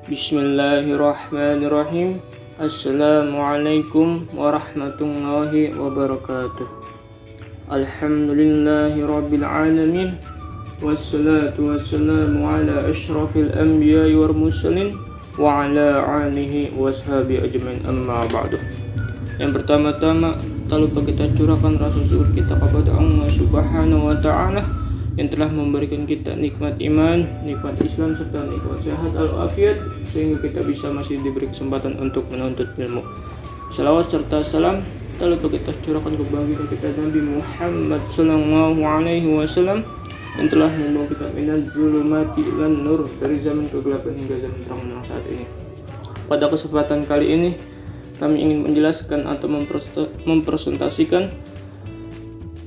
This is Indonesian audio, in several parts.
Bismillahirrahmanirrahim. Assalamualaikum warahmatullahi wabarakatuh. Alhamdulillahi rabbil alamin. Wassalatu wassalamu ala ashrafil anbiya'i wal mursalin wa ala alihi washabi ajmain, amma ba'du. Yang pertama-tama, tak lupa kita curahkan rasa syukur kita kepada Allah Subhanahu wa ta'ala yang telah memberikan kita nikmat iman, nikmat Islam, serta nikmat sehat al-afiat, sehingga kita bisa masih diberi kesempatan untuk menuntut ilmu. Salawat serta salam tak lupa kita curahkan kepada kita Nabi Muhammad sallallahu alaihi wasallam yang telah membawa kita minaz zulumati ilan nur, dari zaman kegelapan hingga zaman terang yang saat ini. Pada kesempatan kali ini kami ingin menjelaskan atau mempresentasikan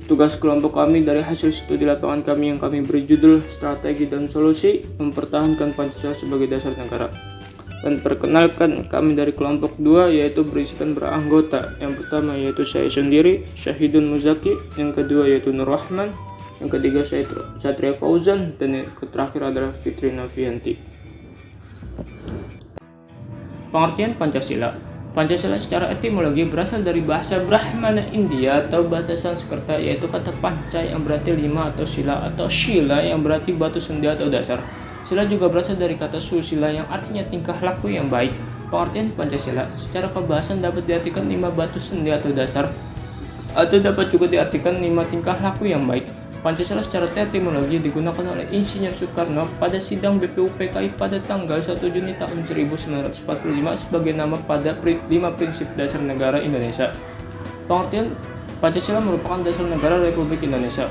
tugas kelompok kami dari hasil studi lapangan kami yang kami beri judul Strategi dan Solusi Mempertahankan Pancasila sebagai Dasar Negara. Dan perkenalkan, kami dari kelompok 2 yaitu berisikan beranggota. Yang pertama yaitu saya sendiri, Syahidun Muzaki. Yang kedua yaitu Nur Rahman. Yang ketiga saya Satria Fauzan. Dan yang terakhir adalah Fitri Nafianti. Pengertian Pancasila. Pancasila secara etimologi berasal dari bahasa Brahmana India atau bahasa Sanskerta, yaitu kata panca yang berarti 5 atau sila, atau shila yang berarti batu sendi atau dasar. Sila juga berasal dari kata susila yang artinya tingkah laku yang baik. Pengertian Pancasila secara kebahasan dapat diartikan 5 batu sendi atau dasar, atau dapat juga diartikan 5 tingkah laku yang baik. Pancasila secara etimologi digunakan oleh Insinyur Soekarno pada sidang BPUPKI pada tanggal 1 Juni tahun 1945 sebagai nama pada 5 prinsip dasar negara Indonesia. Pengertian Pancasila merupakan dasar negara Republik Indonesia.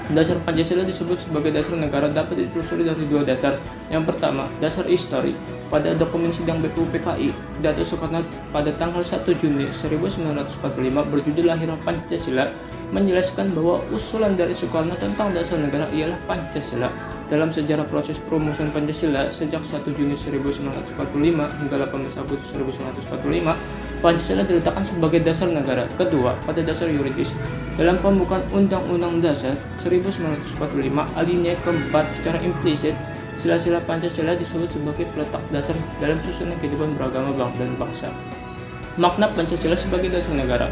Dasar Pancasila disebut sebagai dasar negara dapat ditelusuri dari 2 dasar. Yang pertama, dasar histori. Pada dokumen sidang BPUPKI, Dato Soekarno pada tanggal 1 Juni 1945 berjudul Lahirnya Pancasila menjelaskan bahwa usulan dari Soekarno tentang dasar negara ialah Pancasila. Dalam sejarah proses perumusan Pancasila sejak 1 Juni 1945 hingga 18 Agustus 1945, Pancasila diletakkan sebagai dasar negara. Kedua, pada dasar yuridis. Dalam pembukaan Undang-Undang Dasar 1945 alinea keempat secara implisit, sila-sila Pancasila disebut sebagai peletak dasar dalam susunan kehidupan beragama dan bangsa. Makna Pancasila sebagai dasar negara.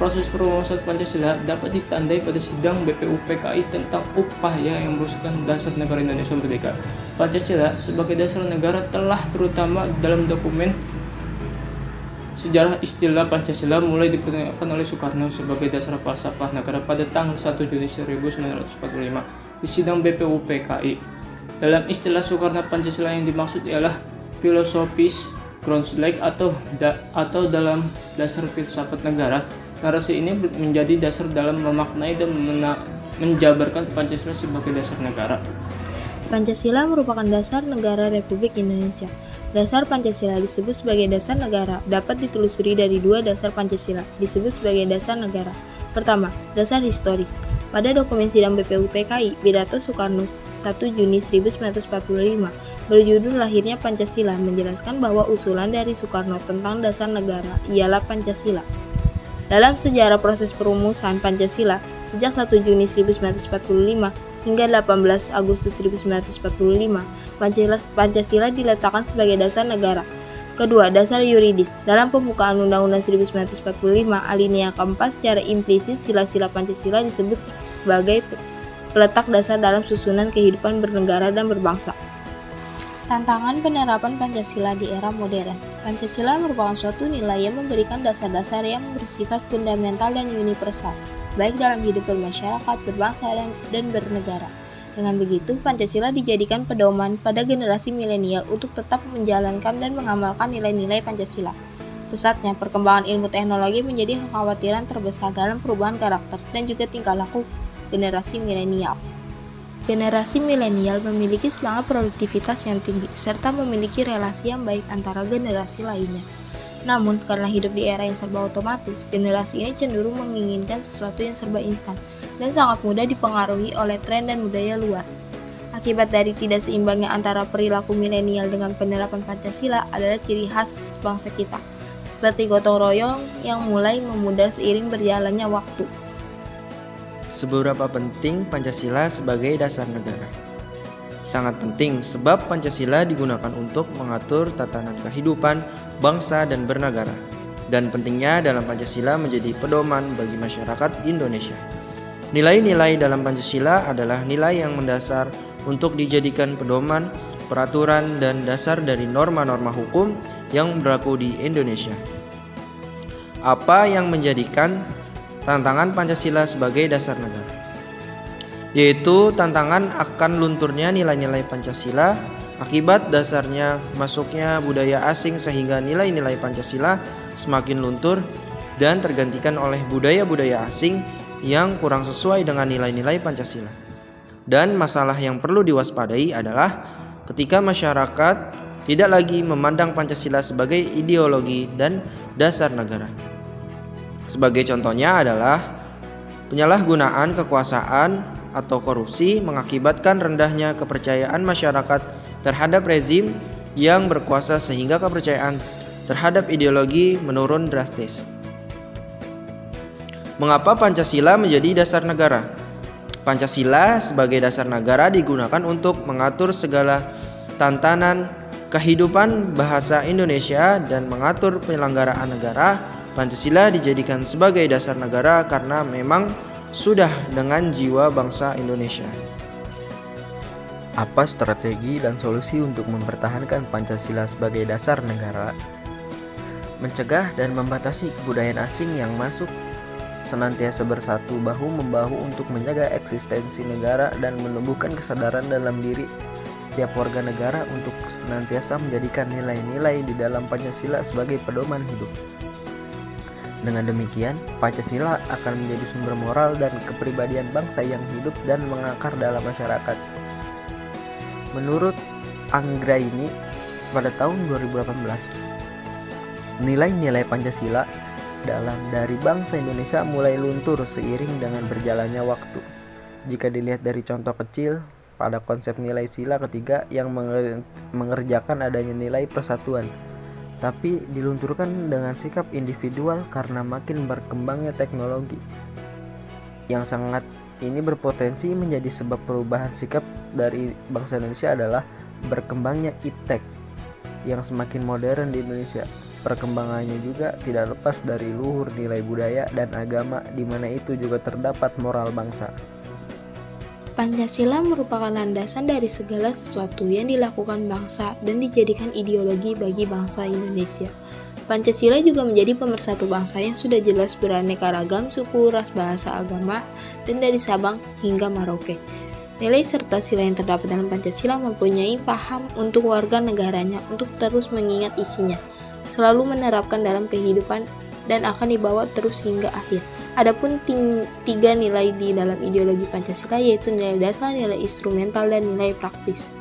Proses perumusan Pancasila dapat ditandai pada sidang BPUPKI tentang upaya yang merumuskan dasar negara Indonesia Merdeka. Pancasila sebagai dasar negara telah terutama dalam dokumen sejarah istilah Pancasila mulai diperkenalkan oleh Soekarno sebagai dasar falsafah negara pada tanggal 1 Juni 1945 di sidang BPUPKI. Dalam istilah Soekarno, Pancasila yang dimaksud ialah filosofis Grundzüge atau dalam dasar filsafat negara. Narasi ini menjadi dasar dalam memaknai dan menjabarkan Pancasila sebagai dasar negara. Pancasila merupakan dasar negara Republik Indonesia. Dasar Pancasila disebut sebagai dasar negara dapat ditelusuri dari 2 dasar Pancasila disebut sebagai dasar negara. Pertama, dasar historis. Pada dokumen sidang BPUPKI, pidato Soekarno 1 Juni 1945 berjudul Lahirnya Pancasila menjelaskan bahwa usulan dari Soekarno tentang dasar negara ialah Pancasila. Dalam sejarah proses perumusan Pancasila sejak 1 Juni 1945 hingga 18 Agustus 1945, Pancasila diletakkan sebagai dasar negara. Kedua, dasar yuridis. Dalam pembukaan Undang-Undang 1945 alinea keempat secara implisit sila-sila Pancasila disebut sebagai peletak dasar dalam susunan kehidupan bernegara dan berbangsa. Tantangan penerapan Pancasila di era modern. Pancasila merupakan suatu nilai yang memberikan dasar-dasar yang bersifat fundamental dan universal, baik dalam hidup bermasyarakat, berbangsa, dan bernegara. Dengan begitu, Pancasila dijadikan pedoman pada generasi milenial untuk tetap menjalankan dan mengamalkan nilai-nilai Pancasila. Pesatnya perkembangan ilmu teknologi menjadi kekhawatiran terbesar dalam perubahan karakter dan juga tingkah laku generasi milenial. Generasi milenial memiliki semangat produktivitas yang tinggi, serta memiliki relasi yang baik antara generasi lainnya. Namun, karena hidup di era yang serba otomatis, generasi ini cenderung menginginkan sesuatu yang serba instan, dan sangat mudah dipengaruhi oleh tren dan budaya luar. Akibat dari tidak seimbangnya antara perilaku milenial dengan penerapan Pancasila adalah ciri khas bangsa kita, seperti gotong royong yang mulai memudar seiring berjalannya waktu. Seberapa penting Pancasila sebagai dasar negara? sangat penting sebab Pancasila digunakan untuk mengatur tatanan kehidupan bangsa dan bernegara. Dan pentingnya dalam Pancasila menjadi pedoman bagi masyarakat Indonesia. Nilai-nilai dalam Pancasila adalah nilai yang mendasar untuk dijadikan pedoman, peraturan, dan dasar dari norma-norma hukum yang berlaku di Indonesia. Apa yang menjadikan tantangan Pancasila sebagai dasar negara? Yaitu tantangan akan lunturnya nilai-nilai Pancasila akibat dasarnya masuknya budaya asing sehingga nilai-nilai Pancasila semakin luntur dan tergantikan oleh budaya-budaya asing yang kurang sesuai dengan nilai-nilai Pancasila. Dan masalah yang perlu diwaspadai adalah ketika masyarakat tidak lagi memandang Pancasila sebagai ideologi dan dasar negara. Sebagai contohnya adalah penyalahgunaan kekuasaan atau korupsi mengakibatkan rendahnya kepercayaan masyarakat terhadap rezim yang berkuasa sehingga kepercayaan terhadap ideologi menurun drastis. Mengapa Pancasila menjadi dasar negara? Pancasila sebagai dasar negara digunakan untuk mengatur segala tantangan kehidupan bahasa Indonesia dan mengatur penyelenggaraan negara. Pancasila dijadikan sebagai dasar negara karena memang sudah dengan jiwa bangsa Indonesia. Apa strategi dan solusi untuk mempertahankan Pancasila sebagai dasar negara? Mencegah dan membatasi kebudayaan asing yang masuk, senantiasa bersatu bahu-membahu untuk menjaga eksistensi negara dan menumbuhkan kesadaran dalam diri setiap warga negara untuk senantiasa menjadikan nilai-nilai di dalam Pancasila sebagai pedoman hidup. Dengan demikian, Pancasila akan menjadi sumber moral dan kepribadian bangsa yang hidup dan mengakar dalam masyarakat. Menurut Anggraini, pada tahun 2018, nilai-nilai Pancasila dari bangsa Indonesia mulai luntur seiring dengan berjalannya waktu. Jika dilihat dari contoh kecil pada konsep nilai sila ketiga yang mengerjakan adanya nilai persatuan, tapi dilunturkan dengan sikap individual karena makin berkembangnya teknologi. Yang sangat ini berpotensi menjadi sebab perubahan sikap dari bangsa Indonesia adalah berkembangnya iptek yang semakin modern di Indonesia. Perkembangannya juga tidak lepas dari luhur nilai budaya dan agama, di mana itu juga terdapat moral bangsa. Pancasila merupakan landasan dari segala sesuatu yang dilakukan bangsa dan dijadikan ideologi bagi bangsa Indonesia. Pancasila juga menjadi pemersatu bangsa yang sudah jelas beraneka ragam suku, ras, bahasa, agama, dan dari Sabang hingga Merauke. Nilai serta sila yang terdapat dalam Pancasila mempunyai paham untuk warga negaranya untuk terus mengingat isinya, selalu menerapkan dalam kehidupan dan akan dibawa terus hingga akhir. Adapun tiga nilai di dalam ideologi Pancasila yaitu nilai dasar, nilai instrumental, dan nilai praktis.